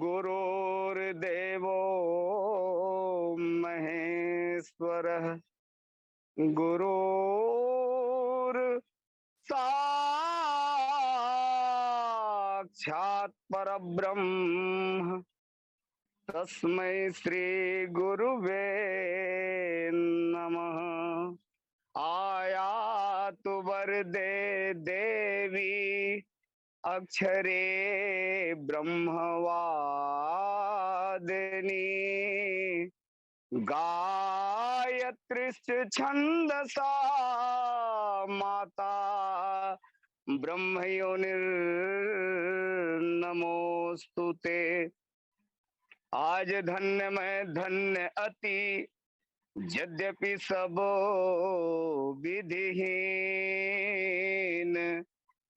गुरुर्देवो महेश्वरः गुरुर् साक्षात् परब्रह्म तस्मै श्री गुरुवे नमः। आयातु वरदे देवी अक्षरे ब्रह्मवादिनी गायत्रीश्च छन्दसा माता ब्रह्मयोनिर्नमोस्तुते। आज धन्य मैं धन्य अति यद्यपि सब विधिहीन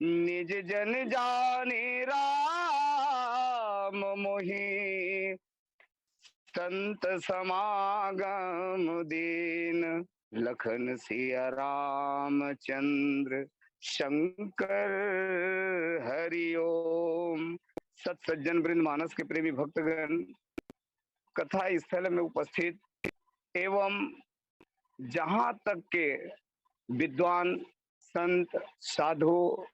निज जन जाने राम मोहि संत समागम दीन। लखन सिया रामचंद्र शंकर हरिओम। सत सज्जन वृंद मानस के प्रेमी भक्तगण, कथा स्थल में उपस्थित एवं जहां तक के विद्वान संत साधु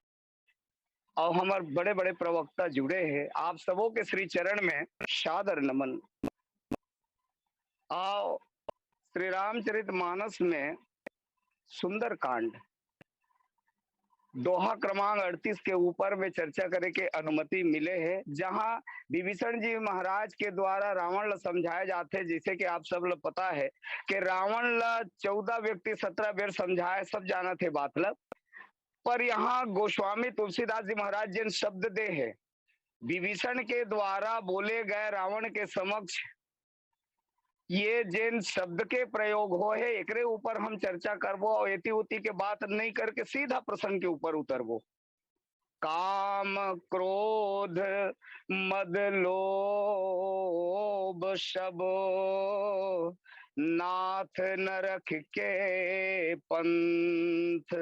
और हमारे बड़े बड़े प्रवक्ता जुड़े हैं, आप सबों के श्री चरण में सादर नमन। आओ श्री रामचरित मानस में सुंदर कांड दोहा क्रमांक 38 के ऊपर में चर्चा करे के अनुमति मिले है, जहां विभीषण जी महाराज के द्वारा रावण ला समझाए जाते। जैसे कि आप सब लोग पता है कि रावण ला 14 व्यक्ति 17 बेर समझाए, सब जाना थे बात ला। पर यहाँ गोस्वामी तुलसीदास जी महाराज जिन शब्द दे है विभीषण के द्वारा बोले गए रावण के समक्ष, ये जिन शब्द के प्रयोग हो है एकरे ऊपर हम चर्चा करबो और एती उती के बात नहीं करके सीधा प्रसंग के ऊपर उतरबो। काम क्रोध मद लोभ सब नाथ न रख के पंथ,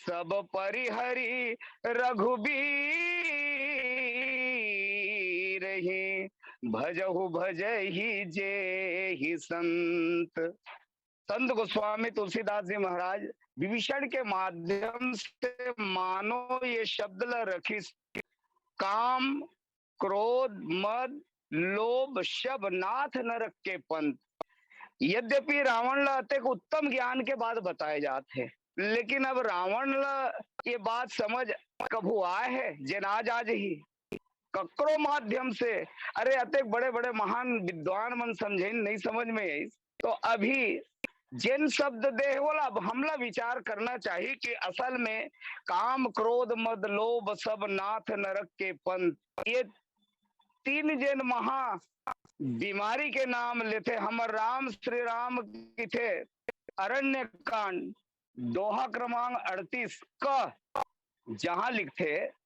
सब परिहरि रघुबीर ही भजहु भजहि जे ही संत। संत गोस्वामी तुलसीदास जी महाराज विभीषण के माध्यम से मानो ये शब्द ला रखी, काम क्रोध मद लोभ शब नाथ न रख के पंथ। यद्यपि रावण ला अत्यंत उत्तम ज्ञान के बाद बताए जाते हैं, लेकिन अब रावण ला ये बात समझ कभू आए है जिन आज ही ककरो माध्यम से। अरे अत्यंत बड़े बड़े महान विद्वान मन समझे नहीं समझ में आई, तो अभी जिन शब्द दे बोला अब हमला विचार करना चाहिए कि असल में काम क्रोध मद लोभ सब नाथ नरक के पंथ, ये तीन जिन महा बीमारी के नाम लेते हमर राम श्री राम की थे। अरण्य कांड दोहा क्रमांक 38 का जहां लिखते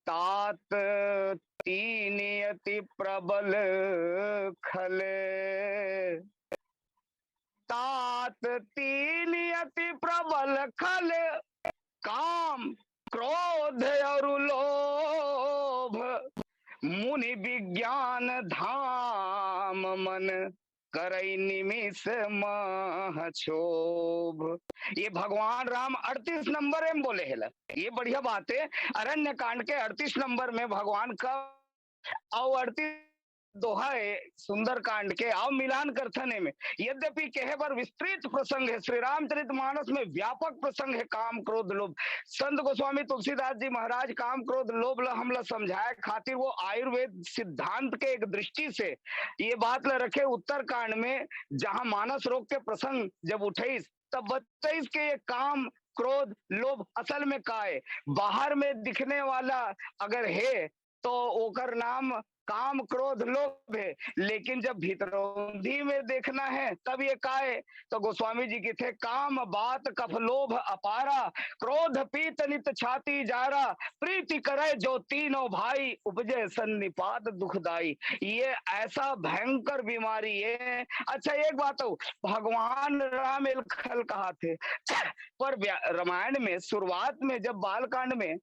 तात तीन अति प्रबल खले, तात तीन अति प्रबल खल काम क्रोध और लोभ, मुनि विज्ञान धाम मन करई निमिष मह क्षोभ। ये भगवान राम 38 नंबर में बोले है। ये बढ़िया बात है। अरण्य कांड के 38 नंबर में भगवान का और 38 दोहा है सुंदर कांड के आओ मिलान करथने में। यद्यपि कहे पर विस्तृत प्रसंग है, श्री रामचरितमानस में व्यापक प्रसंग है काम क्रोध लोभ। संत गोस्वामी तुलसीदास जी महाराज काम क्रोध लोभ ला हमला समझाए खातिर वो आयुर्वेद सिद्धांत के एक दृष्टि से ये बात ला रखे उत्तर कांड में, जहां मानस रोग के प्रसंग जब उठेस तब बताइस के ये काम क्रोध लोभ असल में का है। बाहर में दिखने वाला अगर है तो ओकर नाम काम क्रोध लोभ है, लेकिन जब भीतरौंधी में देखना है तब ये का है। तो गोस्वामी जी के थे काम बात कफ लोभ अपारा, क्रोध पीत नित छाती जारा, प्रीति करे जो तीनों भाई, उपजे सन्निपात दुखदाई। ये ऐसा भयंकर बीमारी है। अच्छा एक बात हो, भगवान राम खल कहा थे पर रामायण में शुरुआत में जब बालकांड में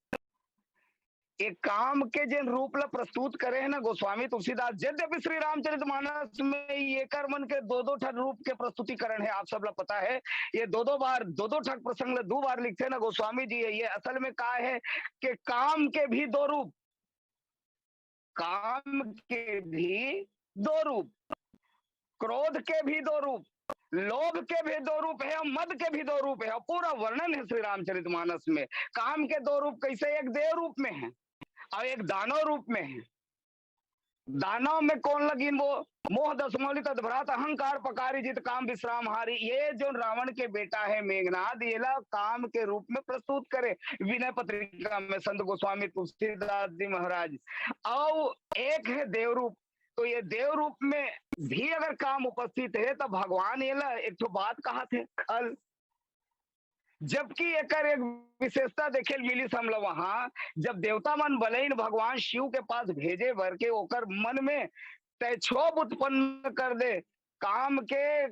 एक काम के जिन रूप ला प्रस्तुत करे है ना गोस्वामी तुलसीदास, यद्यपि श्री रामचरितमानस में ये कर मन के दो ठक रूप के प्रस्तुतिकरण है, आप सब ला पता है। ये दो बार दो ठक प्रसंग दो बार लिखते ना गोस्वामी जी। ये असल में का है कि काम के भी दो रूप, काम के भी दो रूप, क्रोध के भी दो रूप, लोभ के भी दो रूप है और मद के भी दो रूप है। और पूरा वर्णन है श्री रामचरितमानस में। काम के दो रूप कैसे, एक देव रूप में है और एक दानव रूप में है। दानव में कौन लगिन, वो मोह दसमौली तदभ्रात अहंकार पकारी जित काम विश्राम हारी। ये जो रावण के बेटा है मेघनाद, ये काम के रूप में प्रस्तुत करे विनय पत्रिका में संत गोस्वामी तुलसीदास जी महाराज। और एक है देव रूप। तो ये देव रूप में भी अगर काम उपस्थित है तो भगवान ये एक तो बात कहा थे कल, जबकि एक विशेषता देखे मिली हमला वहां जब देवता मन बलैन भगवान शिव के पास भेजे भर के ओकर मन में तय क्षोभ उत्पन्न कर दे, काम के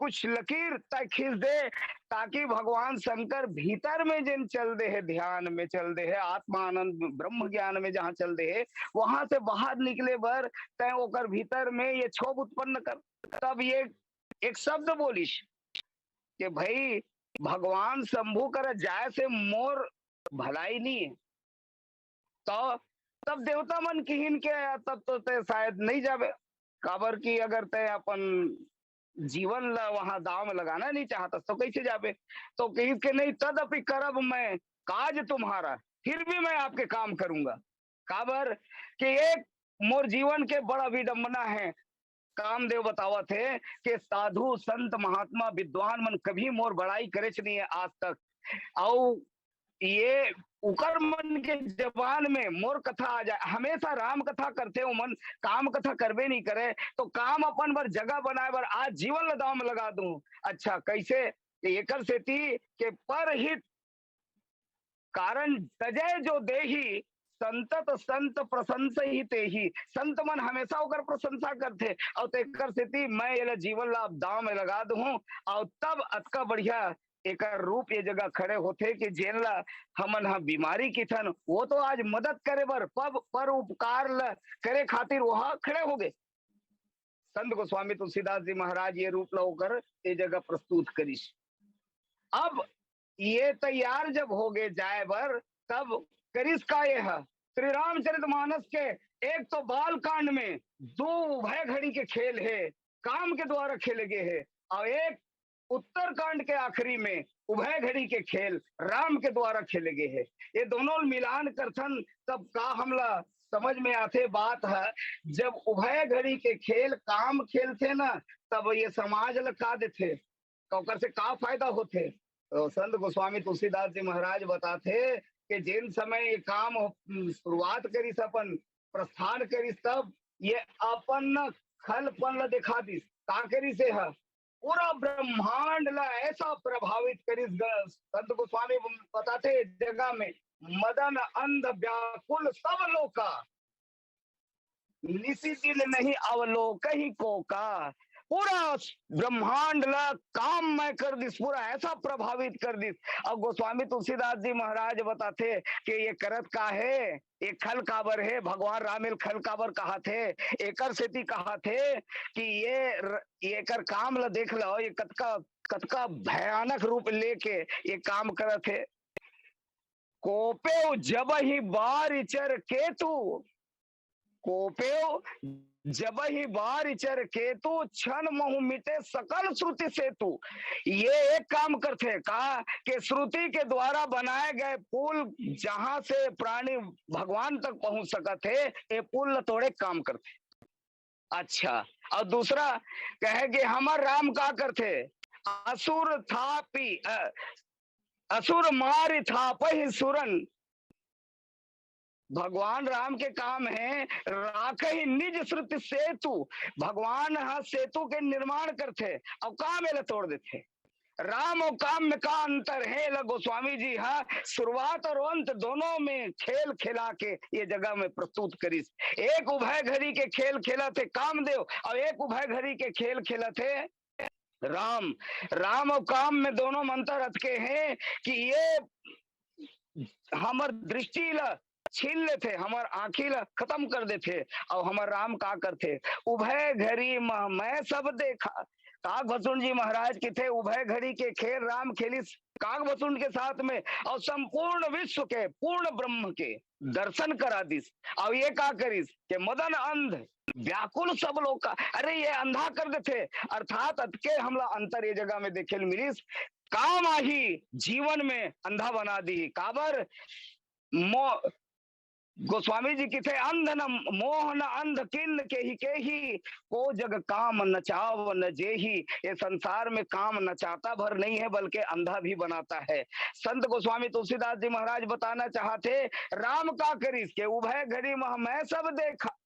कुछ लकीर तय खींच दे, ताकि भगवान शंकर भीतर में जिन चल दे है, ध्यान में चल दे है, आत्मानंद ब्रह्म ज्ञान में जहां चल दे है, वहां से बाहर निकले भर तय ओकर भीतर में ये क्षोभ उत्पन्न कर। तब ये एक शब्द बोलिश कि भाई भगवान शंभू कर जाए से मोर भलाई नहीं है। तो तब देवता मन किहिन के तब तो ते शायद नहीं जावे, काबर की अगर ते अपन जीवन ला वहां दाव में लगाना नहीं चाहता तो कैसे जावे। तो कही के नहीं तदपि करब मैं काज तुम्हारा, फिर भी मैं आपके काम करूंगा। काबर कि एक मोर जीवन के बड़ा विडंबना है। कामदेव बतावा थे कि साधु संत महात्मा विद्वान मन कभी मोर बड़ाई करे नहीं है आज तक। और ये उकर मन के जबान में मोर कथा आ जाए, हमेशा राम कथा करते हो मन, काम कथा करबे नहीं करे। तो काम अपन बर जगह बनाए बर आज जीवन लदाव में लगा दूं। अच्छा कैसे, एकर से थी के परहित कारण तजय जो देही, संतत संत प्रशंसा ही ते ही। संत मन हमेशा होकर प्रशंसा करते और तेकर से थी मैं ये जीवन लाभ दाव में लगा दूं। और तब अतका बढ़िया एक रूप ये जगह खड़े होते कि जेन ला हमन हा बीमारी की थन वो तो आज मदद करे बर पब पर उपकार ला करे खातिर वहां खड़े हो गए। संत गोस्वामी तुलसीदास जी महाराज ये रूप ला होकर ये जगह प्रस्तुत करीश। अब ये तैयार जब हो गए जाए बर तब करिस का ये है श्री रामचरितमानस के एक तो बाल कांड में दो उभय घड़ी के खेल है, काम के द्वारा खेले गए हैं, और एक उत्तर कांड के आखिरी में उभय घड़ी के खेल राम के द्वारा खेले गए हैं। ये दोनों मिलान करथन तब का हमला समझ में आते बात है। जब उभय घड़ी के खेल काम खेलते ना तब ये समाज लगा देते, तो से का फायदा होते। तो संत गोस्वामी तुलसीदास जी महाराज बताते कि जिन समय ये काम शुरुआत करीस अपन प्रस्थान करीस तब ये अपन खलपन ला दिखा दिस का करी से है पूरा ब्रह्मांड ला ऐसा प्रभावित करीस। संत गोस्वामी बताते जगह में मदन अंध व्याकुल सब लोका, निसी दिन नहीं अवलोक ही को का। पूरा ब्रह्मांड ला काम में कर दिस, पूरा ऐसा प्रभावित कर दिस। अब गोस्वामी तुलसीदास जी महाराज बताते कि ये करत का है, ये खल काबर है, भगवान रामेल खल काबर कहा थे, एकर सेती कहा थे कि ये कर काम ला देख लो, ये कतका कतका भयानक रूप लेके ये काम करत है। कोपे जब ही बार चर केतु, कोपेव जब ही बार चर केतु, क्षण महु मिटे सकल श्रुति सेतु। ये एक काम करते कहा कि श्रुति के द्वारा बनाए गए पुल जहां से प्राणी भगवान तक पहुंच सकते थे, ये पुल तोड़े काम करते। अच्छा, और दूसरा कहे कि हमार राम का करते, असुर थापी असुर मार थाप ही सुरन। भगवान राम के काम है राख ही निज श्रुति सेतु, भगवान हा सेतु के निर्माण करते और काम एला तोड़ देते। राम और काम में का अंतर है, गोस्वामी जी हाँ शुरुआत और अंत दोनों में खेल खिला के ये जगह में प्रस्तुत करीस। एक उभय घड़ी के खेल खेला थे कामदेव और एक उभय घड़ी के खेल खेला थे राम। राम और काम में दोनों में अंतर रखे हैं कि ये हमार दृष्टि ला छीन लेते, हमार आंखी ला खत्म कर देते, और हमार राम का करते उभय घड़ी मैं सब देखा। काग भसुंड जी महाराज की थे उभय घड़ी के खेल राम खेली काग भसुंड के साथ में, और संपूर्ण विश्व के पूर्ण ब्रह्म के दर्शन करा दिस। और ये का करीस के मदन अंध व्याकुल सब लोग का, अरे ये अंधा कर देते, अर्थात अटके हमला अंतर ये जगह में देखे मिलीस। काम आही जीवन में अंधा बना दी काबर गोस्वामी जी की थे अंध न मोह न अंध किन के ही को जग काम न चाव न जेही। ये संसार में काम नचाता भर नहीं है बल्कि अंधा भी बनाता है। संत गोस्वामी तुलसीदास जी महाराज बताना चाहते राम का करीस के उभय घड़ी मैं सब देखा।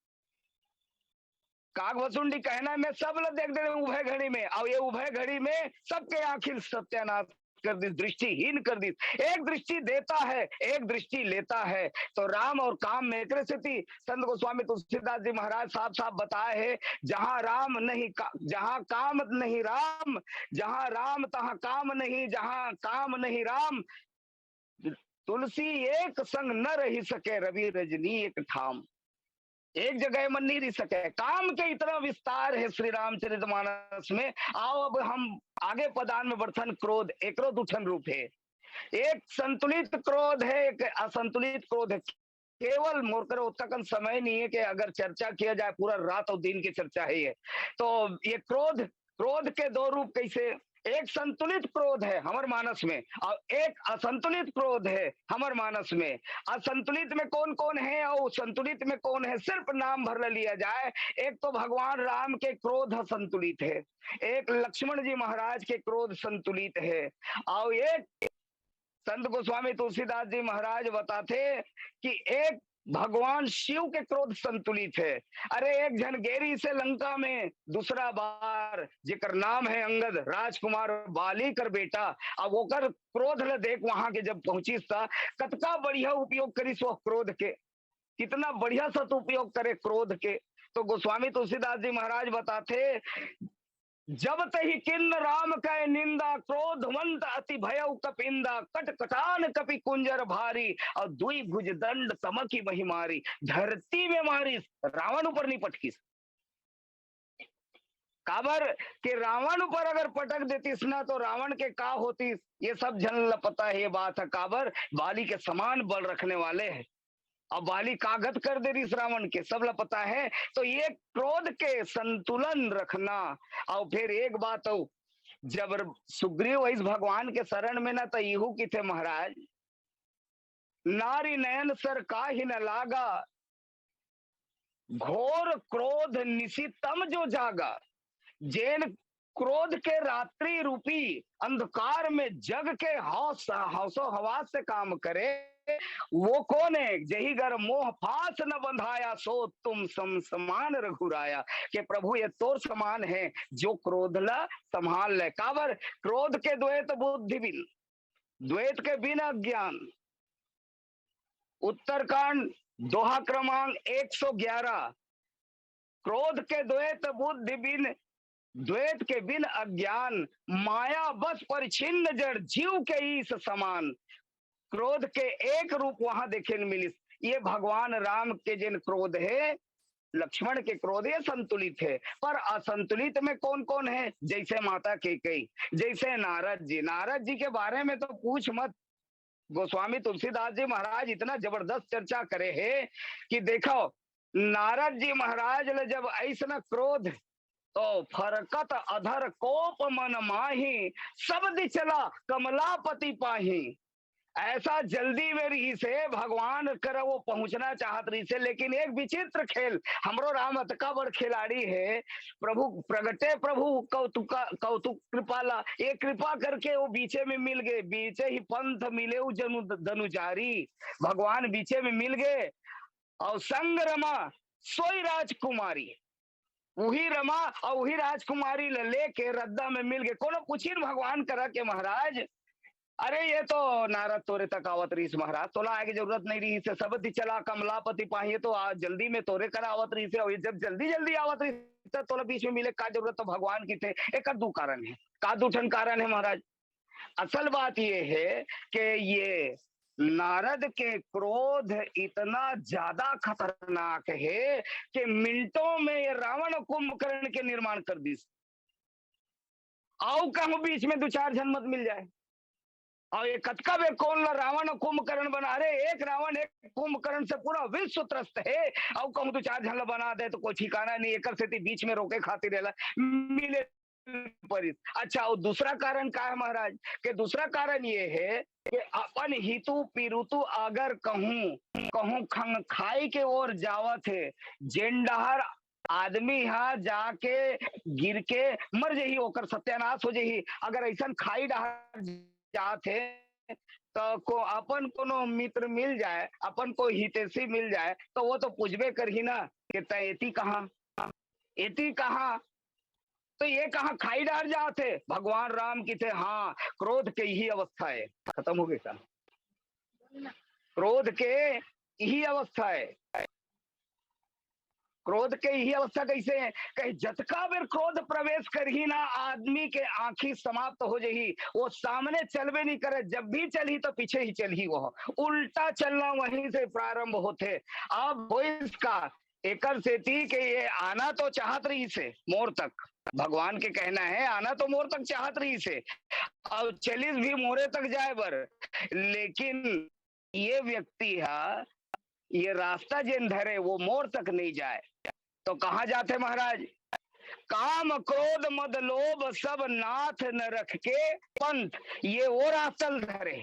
कागभसुंडी कहना मैं सब लोग देख दे उभय घड़ी में, और ये उभय घड़ी में सबके आखिर सत्यानाश कर दी, दृष्टिहीन कर दी। एक दृष्टि देता है एक दृष्टि लेता है, तो राम और काम में एक स्थिति संत गोस्वामी तुलसीदास जी महाराज साफ साफ बताए है, जहां राम नहीं जहां काम नहीं राम, जहां राम तहां काम नहीं, जहां काम नहीं राम, तुलसी एक संग न रही सके, रवि रजनी एक ठाम। एक जगह मन नहीं रह सके, काम के इतना विस्तार है श्री रामचरितमानस में। आओ अब हम आगे पदान में बढ़थन। क्रोध एक उठन रूप है, एक संतुलित क्रोध है एक असंतुलित क्रोध है। केवल मोरकर उत्तकन समय नहीं है कि अगर चर्चा किया जाए पूरा रात और दिन की चर्चा है ये। तो ये क्रोध क्रोध के दो रूप कैसे, एक संतुलित क्रोध है हमर मानस में और एक असंतुलित क्रोध है हमर मानस में। असंतुलित में कौन कौन है और संतुलित में कौन है, सिर्फ नाम भर लिया जाए। एक तो भगवान राम के क्रोध संतुलित है, एक लक्ष्मण जी महाराज के क्रोध संतुलित है, और एक संत गोस्वामी तुलसीदास जी महाराज बताते कि एक भगवान शिव के क्रोध संतुलित है। अरे एक झनगेरी से लंका में दूसरा बार जिकर नाम है अंगद राजकुमार बाली कर बेटा, अब ओकर क्रोध ल देख वहां के जब पहुंची था कतका बढ़िया उपयोग करी सो क्रोध के, कितना बढ़िया सदुपयोग करे क्रोध के। तो गोस्वामी तुलसीदास जी महाराज बताते जब तही किन्न राम कह निंदा, क्रोधवंत अति भय कपिंदा, कट कटान कपि कुंजर भारी, और दुई भुज दंड तमकी वही मारी। धरती में मारिस रावण ऊपर नहीं पटकीस, काबर के रावण ऊपर अगर पटक देतीस ना तो रावण के का होतीस, ये सब जन पता है। ये बात है काबर बाली के समान बल रखने वाले हैं, अब बाली कागत कर दे रही रावण के, सब ला पता है। तो ये क्रोध के संतुलन रखना। और फिर एक बात हो, जब सुग्रीव इस भगवान के शरण में ना तो इहू की थे महाराज, नारी नयन सर का ही न लागा, घोर क्रोध निशितम जो जागा। जैन क्रोध के रात्रि रूपी अंधकार में जग के हौसो हवास से काम करे, वो कौन है, जही गर मोह फास न बंधाया, सो तुम समान रघुराया। के प्रभु ये तोर समान है जो क्रोध ला संभाल ले। काबर क्रोध के द्वैत बुद्धि बिन, द्वैत के बिना ज्ञान। उत्तरकांड दोहा क्रमांक 111, क्रोध के द्वैत बुद्धि बिन द्वैत के बिन अज्ञान, माया बस परिचिन्न जड़, जीव के ईस समान। क्रोध के एक रूप वहां देखे मिलिस। ये भगवान राम के जिन क्रोध है, लक्ष्मण के क्रोध ये संतुलित है, पर असंतुलित में कौन कौन है? जैसे माता कैकेयी, जैसे नारद जी। नारद जी के बारे में तो पूछ मत। गोस्वामी तुलसीदास जी महाराज इतना जबरदस्त चर्चा करे है कि देखो, नारद जी महाराज ने जब ऐसा क्रोध, तो फरकत अधर कोप मन माही, शब्द चला कमलापति पाही। ऐसा जल्दी में रही से भगवान कर वो पहुंचना चाहत रही से, लेकिन एक विचित्र खेल, हमरो राम अतका बड़ खिलाड़ी है। प्रभु प्रगटे, प्रभु कौतुक कौतुक कृपाला, ये कृपा करके वो बीचे में मिल गए। बीचे ही पंथ मिले जनु धनुजारी, भगवान बीचे में मिल गए और संग रमा सोई राजकुमारी। वही रमा और वही राजकुमारी लेके रद्दा में मिल गए। कोनो पूछिन भगवान करा के महाराज, अरे ये तो नारद तोरे तक आवत रही महाराज, तोला आगे जरूरत नहीं रही से, सब चला कमलापति पाहिए तो आज जल्दी में तोरे कर आवत रही से, और जब जल्दी जल्दी आवत रही तो तोला बीच में मिले का जरूरत? तो भगवान की थे। एक दू कारण है, का दूठन कारण है महाराज। असल बात ये है कि ये नारद के क्रोध इतना ज्यादा खतरनाक है कि मिनटों में ये रावण कुंभकर्ण के निर्माण कर दी। आओ कहूं बीच में दो चार जन मत मिल जाए, और ये कतका बे कौन ला रावण कुंभकर्ण बना रहे। एक रावण एक कुंभकर्ण से पूरा विश्व त्रस्त है, और कहूं तो चार झन बना दे तो कोई ठिकाना नहीं। एक से बीच में रोके खातिर रहला मिले परिस। अच्छा, और दूसरा कारण क्या है महाराज? के दूसरा कारण ये है कि अपन हितु पिरुतु अगर कहूं कहूं खंग खाई के ओर जावत है, जेंडहर आदमी हा जाके गिर के मर जही, ओकर सत्यानाश हो जही। अगर ऐसा खाई डहर जात है तो को अपन कोनो मित्र मिल जाए, अपन को हितैषी मिल जाए, तो वो तो पूछबे करही ना कि तैती कहाँ, एती कहाँ, तो ये कहा खाई डार जाते। भगवान राम की थे, हाँ क्रोध के यही अवस्था है। खत्म हो गया, क्रोध के यही अवस्था है। क्रोध के यही अवस्था कैसे है? कहीं जतका बेर क्रोध प्रवेश कर ही ना आदमी के आंखी समाप्त हो जही, वो सामने चलवे नहीं करे, जब भी चली तो पीछे ही चल ही, वो उल्टा चलना वहीं से प्रारंभ होते। अब वो इसका एकर से थी कि ये आना तो चाहत रही से मोर तक, भगवान के कहना है आना तो मोर तक चाहत रही से, और चलिस भी मोरे तक जाए बर, लेकिन ये व्यक्ति है, ये रास्ता जिन धरे वो मोर तक नहीं जाए, तो कहां जाते महाराज? काम क्रोध मद लोभ सब नाथ न रख के पंथ, ये वो रास्ता धरे।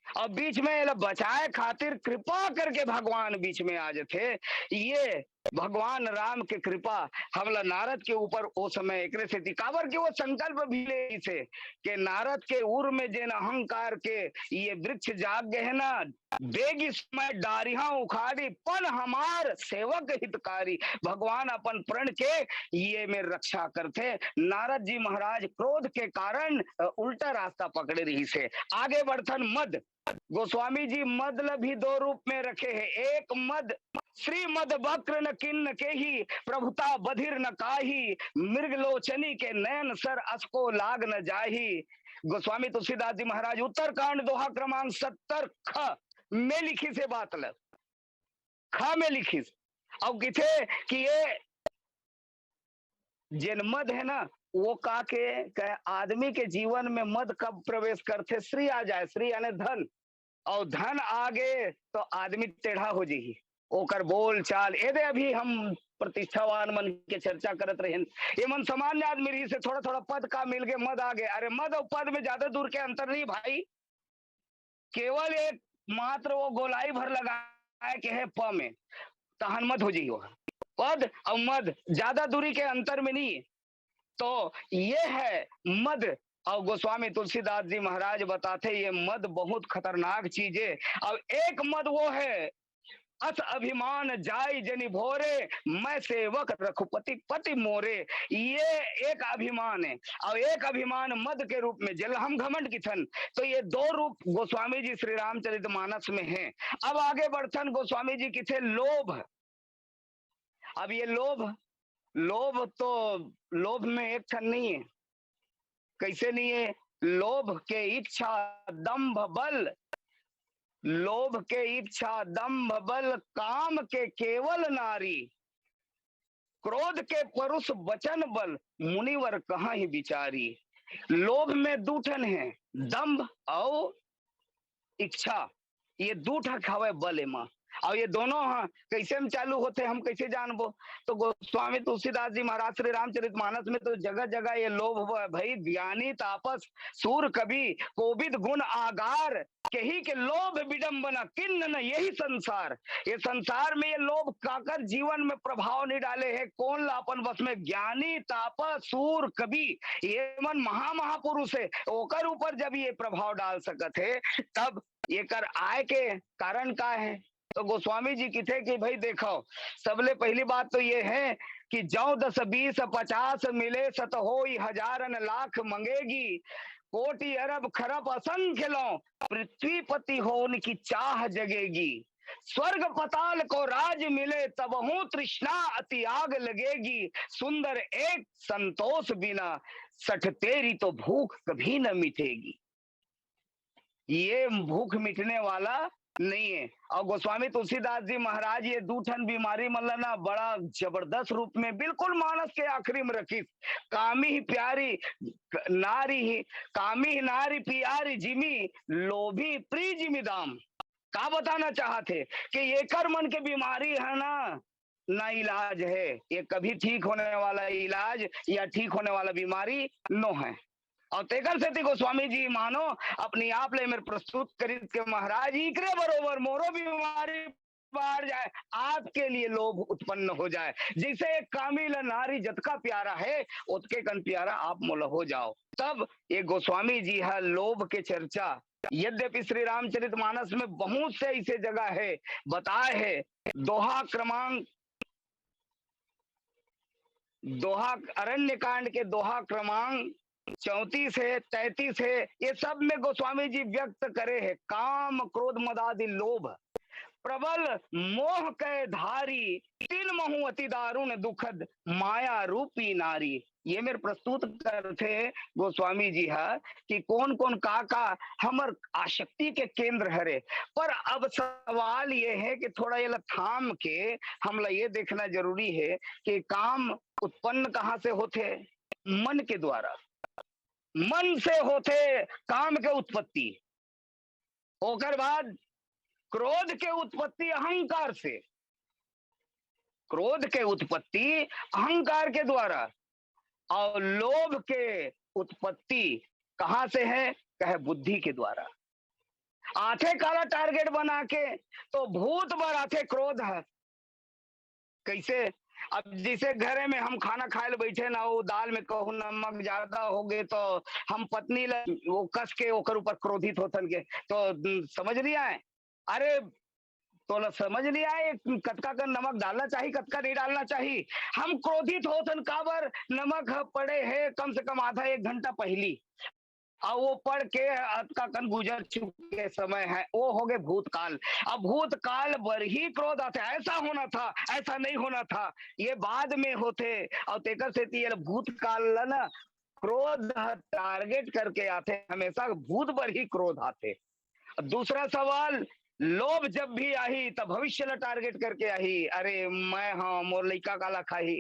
और बीच में बचाए खातिर कृपा करके भगवान बीच में आ जाते। ये भगवान राम के कृपा हमला नारद के ऊपर वो समय एक से दिकावर के वो संकल्प भी ले थे कि नारद के उर में जेन अहंकार के ये वृक्ष जाग गए है ना, बेग समय डारिहा उखाड़ी पन हमार सेवक हितकारी। भगवान अपन प्रण के ये में रक्षा करते। नारद जी महाराज क्रोध के कारण उल्टा रास्ता पकड़े रही से। आगे बढ़थन मद, गोस्वामी जी मद भी दो रूप में रखे हैं। एक मद श्री मद वक्र न किन्न के ही, प्रभुता बधिर न काही, मृगलोचनी के नयन सर असको लाग न जाही। गोस्वामी तुलसीदास जी महाराज उत्तरकांड दोहा क्रमांक 70 ख में लिखी से बात ल, ख में लिखी और किथे कि ये जिन मद है ना, वो का के आदमी के जीवन में मद कब प्रवेश करते? श्री आ जाए, श्री यानी धन, और धन आगे तो आदमी टेढ़ा हो जी, ओकर बोल चाल। ये अभी हम प्रतिष्ठावान मन के चर्चा करत रहे, ये मन सामान्य आदमी रही से थोड़ा थोड़ा पद का मिल गए, मद आ गए। अरे मद और पद में ज्यादा दूर के अंतर नहीं भाई, केवल एक मात्र वो गोलाई भर लगाए के है प में, तहन मद हो जी। पद और मद ज्यादा दूरी के अंतर में नहीं। तो ये है मद। और गोस्वामी तुलसीदास जी महाराज बताते ये मद बहुत खतरनाक चीज है। अब एक मद वो है अस अभिमान जाय जनि भोरे, मैं सेवक रघुपति पति मोरे। ये एक अभिमान है, और एक अभिमान मद के रूप में जल हम घमंड की थन। तो ये दो रूप गोस्वामी जी श्री रामचरितमानस में हैं। अब आगे बढ़थन गोस्वामी जी की थे लोभ। अब ये लोभ लोभ तो लोभ में एक ठन नहीं है। कैसे नहीं है? लोभ के इच्छा दंभ बल, लोभ के इच्छा दंभ बल, काम के केवल नारी, क्रोध के परुष वचन बल, मुनिवर कहाँ ही विचारी। लोभ में दू ठन है, दंभ और इच्छा। ये दू ठक हवे बल एमा। और ये दोनों हाँ कैसे में चालू होते हम कैसे जानबो? तो गोस्वामी तुलसीदास जी महाराज श्री रामचरितमानस में तो जगह जगह ये लोभ भई ज्ञानी तापस सूर कवि कोविद गुण आगार, कही के लोभ विडंबना किन्न न यही संसार। ये संसार में ये लोभ काकर जीवन में प्रभाव नहीं डाले है, कौन लापन बस में? ज्ञानी तापस सूर कवि, ये मन महामहापुरुष है, ओकर ऊपर जब ये प्रभाव डाल सकत है तब ये कर आय के कारण का है? तो गोस्वामी जी की थे कि भाई देखो, सबले पहली बात तो ये है कि जौ 10 20 50 मिले सत होई हजारन लाख मंगेगी, कोटि अरब खरब असंख्य लो, पृथ्वी पति हो उनकी चाह जगेगी, स्वर्ग पताल को राज मिले तब हूं तृष्णा अति आग लगेगी, सुंदर एक संतोष बिना सठ तेरी तो भूख कभी न मिटेगी। ये भूख मिटने वाला नहीं है। और गोस्वामी तुलसीदास जी महाराज ये दूठन बीमारी मतलब ना बड़ा जबरदस्त रूप में बिल्कुल मानस के आखिरी में रखी। कामी ही प्यारी नारी ही, कामी ही नारी प्यारी जिमी, लोभी प्री जिमी दाम। का बताना चाहते कि ये कर मन के बीमारी है ना इलाज है, ये कभी ठीक होने वाला इलाज या ठीक होने वाला बीमारी नो है। और तेकर से गोस्वामी जी मानो अपनी आप ले मेरे प्रस्तुत करी के महाराज इकरे बरोबर मोरो बीमारी बाहर जाए, आपके लिए लोभ उत्पन्न हो जाए। जैसे एक कामिल नारी जतका प्यारा है उतके कन प्यारा आप मोल हो जाओ। तब ये गोस्वामी जी है लोभ के चर्चा यद्यपि श्री रामचरितमानस में बहुत से ऐसे जगह है बताए है। दोहा क्रमांक दोहा अरण्य कांड के दोहा क्रमांक 34 है 33 है, ये सब में गोस्वामी जी व्यक्त करे है काम क्रोध मदादि लोभ प्रबल मोह के धारी, तीन महु अति दारुण दुखद माया रूपी नारी। ये मेरे प्रस्तुत करते गोस्वामी जी है कि कौन कौन का हमर आसक्ति के केंद्र हरे। पर अब सवाल ये है कि थोड़ा ये थाम के हमला ये देखना जरूरी है कि काम उत्पन्न कहाँ से होते? मन के द्वारा। मन से होते काम के उत्पत्ति, होकर बाद क्रोध के उत्पत्ति अहंकार से, क्रोध के उत्पत्ति अहंकार के द्वारा, और लोभ के उत्पत्ति कहां से है? कहे बुद्धि के द्वारा। आथे काला टारगेट बना के तो भूत भर आथे क्रोध है। कैसे? अब जैसे घरे में हम खाना खाए ले बैठे ना, वो दाल में कहूँ नमक ज्यादा हो गए तो हम पत्नी वो कस के ओकर ऊपर क्रोधित होतन के तो समझ लिया है। अरे तो समझ लिया है कतका का नमक डालना चाहिए कतका नहीं डालना चाहिए। हम क्रोधित होतन काबर? नमक पड़े है कम से कम आधा एक घंटा पहली, और वो पढ़ के का कन गुजर चुके समय है, वो हो गए भूतकाल। अब भूतकाल पर ही क्रोध आते, ऐसा होना था ऐसा नहीं होना था, ये बाद में होते। और तेकर से भूतकाल ना क्रोध टारगेट करके आते, हमेशा भूत पर ही क्रोध आते। दूसरा सवाल, लोभ जब भी आई तब भविष्य ला टारगेट करके आई। अरे मैं हाँ मोर लइका काला खाही,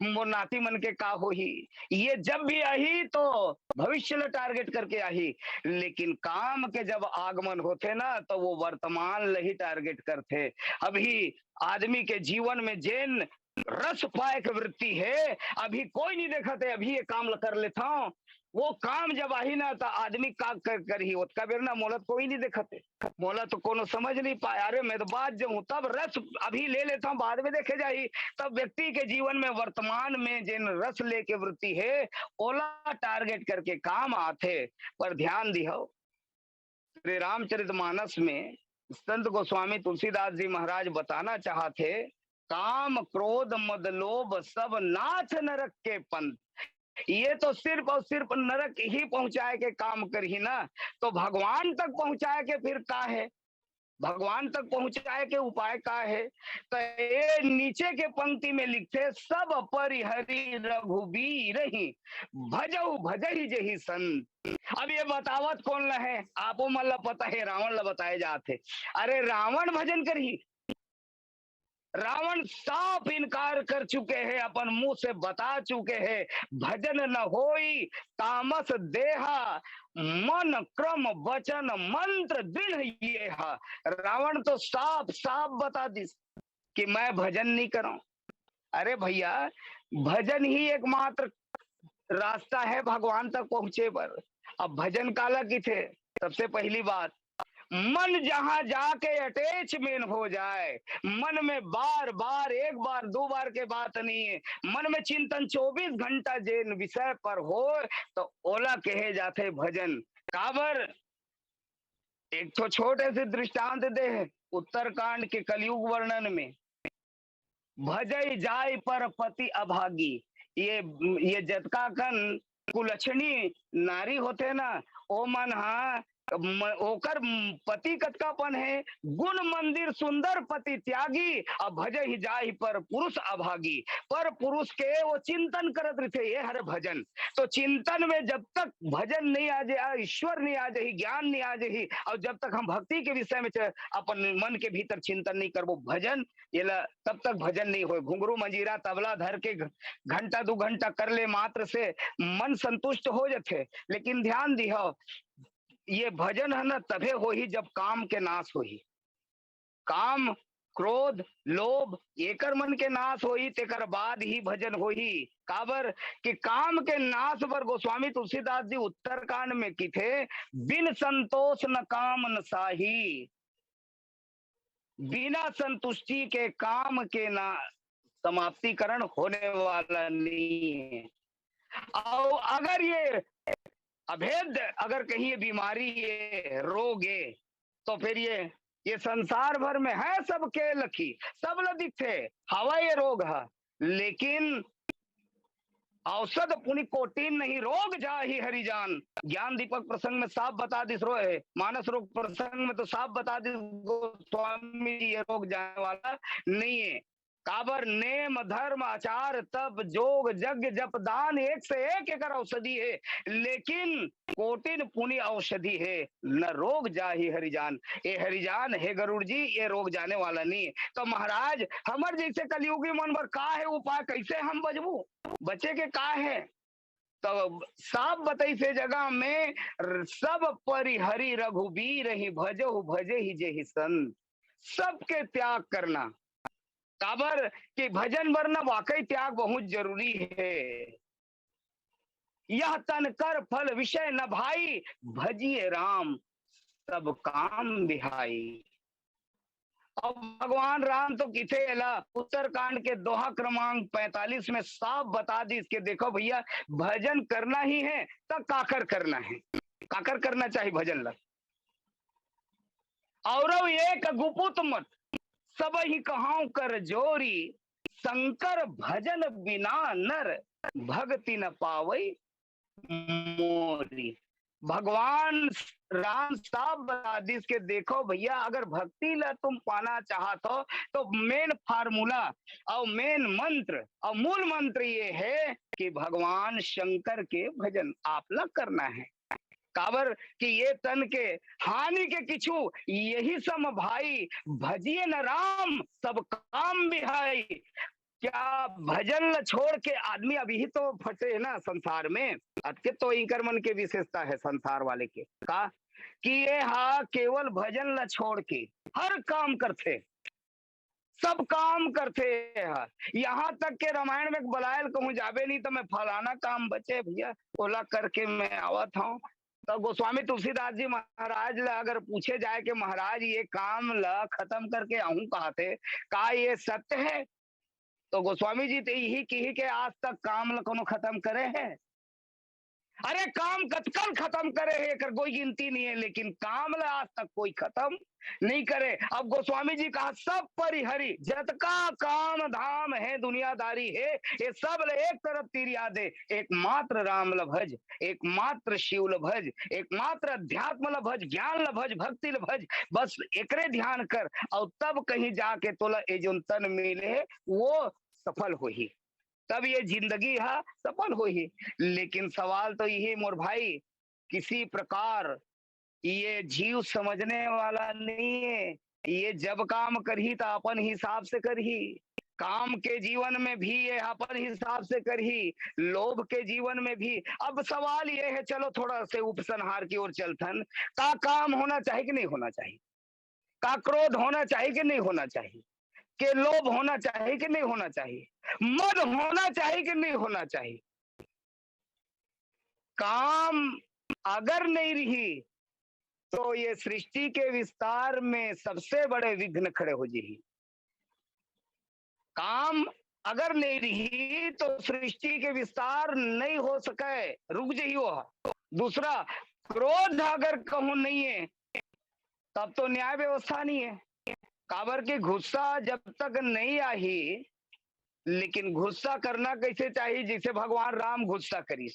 मोर नाती मन के का होही, ये जब भी आई तो भविष्य ला टारगेट करके आई। लेकिन काम के जब आगमन होते ना तो वो वर्तमान ला ही टारगेट करते। अभी आदमी के जीवन में जेन रस पाए के वृत्ति है अभी कोई नहीं देखते, अभी ये काम कर लेता हूं, वो काम जब आई ना तो आदमी का कर ही उसका बेर ना मोला कोई नहीं देखते, मोला तो कोनो समझ नहीं पाया। अरे मैं तो बात जो हूँ तब रस अभी ले लेता हूँ बाद में देखे जाही। तब व्यक्ति के जीवन में वर्तमान में जिन रस लेके वृत्ति है ओला टारगेट करके काम आते। पर ध्यान दिहो श्री रामचरितमानस में संत गोस्वामी तुलसीदास जी महाराज बताना चाहते काम क्रोध मद लोभ सब नाथ नरक के पंथ। ये तो सिर्फ और सिर्फ नरक ही पहुंचाए के काम कर ही ना, तो भगवान तक पहुंचाए के फिर का है? भगवान तक पहुंचाए के उपाय का है? तो ये नीचे के पंक्ति में लिखते, सब परिहरि रघुबीर ही भजऊ भजही जही संत। अब ये बतावत कौन ला है? आपो मतलब पता है, रावण ला बताए जाते। अरे रावण भजन करही, रावण साफ इनकार कर चुके हैं, अपन मुंह से बता चुके हैं, भजन न होई तामस देहा, मन क्रम वचन मंत्र दृढ़ ये हा। रावण तो साफ साफ बता दी कि मैं भजन नहीं करूं। अरे भैया, भजन ही एकमात्र रास्ता है भगवान तक पहुंचे पर। अब भजन काला की थे, सबसे पहली बात, मन जहां जाके अटैचमेंट हो जाए, मन में बार बार, एक बार दो बार के बात नहीं है, मन में चिंतन 24 घंटा जिन विषय पर हो, तो ओला कहे जाते भजन। काबर एक तो छोटे से दृष्टांत दे है उत्तरकांड के कलयुग वर्णन में, भजई जाय पर पति अभागी। ये जतका कन कुलक्षणी नारी होते ना, ओ मन हा ओकर पति कतकापन है, गुण मंदिर सुंदर पति त्यागी, अब भजई जाय पर पुरुष अभागी। पर पुरुष के वो चिंतन करत रहते, ये हर भजन। तो चिंतन में जब तक भजन नहीं आ जाए, ईश्वर नहीं आ जाए, ज्ञान नहीं आ जाए, और जब तक हम भक्ति के विषय में अपन मन के भीतर चिंतन नहीं करबो भजन, ये तब तक भजन नहीं हो। घुंघरू मंजीरा तबला धर के घंटा 2 घंटा कर ले मात्र से मन संतुष्ट हो जाते। लेकिन ध्यान दिहो, ये भजन है ना तभे हो ही जब काम के नाश हो ही। काम, क्रोध, लोभ एकर मन के नाश होई, तेकर बाद ही भजन होई। काबर कि काम के नाश पर गोस्वामी तुलसीदास जी उत्तरकांड में की थे, बिन संतोष न काम न साही। बिना संतुष्टि के काम के ना समाप्तिकरण होने वाला नहीं है। और अगर ये अभेद, अगर कहीं ये बीमारी, ये रोग है, तो फिर ये संसार भर में है सबके लखी, सब ल दिखते हवा ये रोग है, लेकिन औषध पुनि कोटिन नहीं, रोग जा ही हरिजान। ज्ञान दीपक प्रसंग में साफ बता दिस रो है, मानस रोग प्रसंग में तो साफ बता दिस गोस्वामी ये रोग जाने वाला नहीं है। काबर नेम धर्म आचार तप जोग यज्ञ जप दान एक से एक औषधि है, लेकिन कोटिन पुनि औषधि है, न रोग जा ही हरिजान। ये हरिजान है गरुड़ जी, ये रोग जाने वाला नहीं। तो महाराज हमर जैसे कलयुगी मन पर का है उपाय, कैसे हम बचबू, बचे के का है? तो साफ बताई से जगह में, सब परिहरि रघुबीर ही भजो भजे ही जे ही संत। सबके त्याग करना, काबर कि भजन वरना वाकई त्याग बहुत जरूरी है। यह तन कर फल विषय न भाई, भजिए राम सब काम बिहाई। अब भगवान राम तो किथे ला, उत्तरकांड के दोहा क्रमांक 45 में साफ बता दी इसके, देखो भैया भजन करना ही है तो काकर करना है, काकर करना चाहिए भजन ला। और एक गुपुत मत सब ही कहां कर जोरी, शंकर भजन बिना नर भक्ति न पावई मोरी। भगवान राम साफ बता दी इसके, देखो भैया अगर भक्ति ला तुम पाना चाहत हो, तो मेन फार्मूला और मेन मंत्र और मूल मंत्र ये है कि भगवान शंकर के भजन आप ला करना है। काबर कि ये तन के हानि के किछु यही सम भाई, भजिए न राम सब काम बिहाई। क्या भजन छोड़ के आदमी अभी ही तो फंसे है ना संसार में। अत्य तो इंकर मन के विशेषता है संसार वाले के का, कि ये हा केवल भजन ल छोड़ के हर काम करते, सब काम करते हैं। यहाँ तक के रामायण में बलायल कहूँ जाबे नहीं तो मैं फलाना काम बचे भैया ओला करके मैं आवत हूँ। तो गोस्वामी तुलसीदास जी महाराज ला अगर पूछे जाए कि महाराज ये काम ला खत्म करके आऊं कहते, का ये सत्य है? तो गोस्वामी जी तो यही की के आज तक काम ला कोनो खत्म करे है। अरे काम कतकल खत्म करे है एकर कोई गिनती नहीं है, लेकिन काम ला आज तक कोई खत्म नहीं करे। अब गोस्वामी जी कहा सब परिहरी जतका काम धाम है दुनियादारी है, ये सब ले एक तरफ तिरिया दे, एकमात्र राम लभज, एकमात्र शिव लभज, एकमात्र अध्यात्म लभज, ज्ञान लभज, भक्ति लभज, बस एकरे ध्यान कर और तब कहीं जाके तोला ये जो तन मिले वो सफल हो ही, तब ये जिंदगी है सफल हो ही। लेकिन सवाल तो यही मोर भाई, किसी प्रकार ये जीव समझने वाला नहीं है, ये जब काम करही तो अपन हिसाब से करही, काम के जीवन में भी ये अपन हिसाब से करही, लोभ के जीवन में भी। अब सवाल ये है, चलो थोड़ा से उपसंहार की ओर चलथन, का काम होना चाहिए कि नहीं होना चाहिए, का क्रोध होना चाहिए कि नहीं होना चाहिए, के लोभ होना चाहिए कि नहीं होना चाहिए, मद होना चाहिए कि नहीं होना चाहिए। काम अगर नहीं रही तो ये सृष्टि के विस्तार में सबसे बड़े विघ्न खड़े हो जाही। काम अगर नहीं रही तो सृष्टि के विस्तार नहीं हो सके, रुक जाही वो। दूसरा, क्रोध अगर कहूं नहीं है तब तो न्याय व्यवस्था नहीं है। काबर के गुस्सा जब तक नहीं आई, लेकिन गुस्सा करना कैसे चाहिए जैसे भगवान राम गुस्सा करी,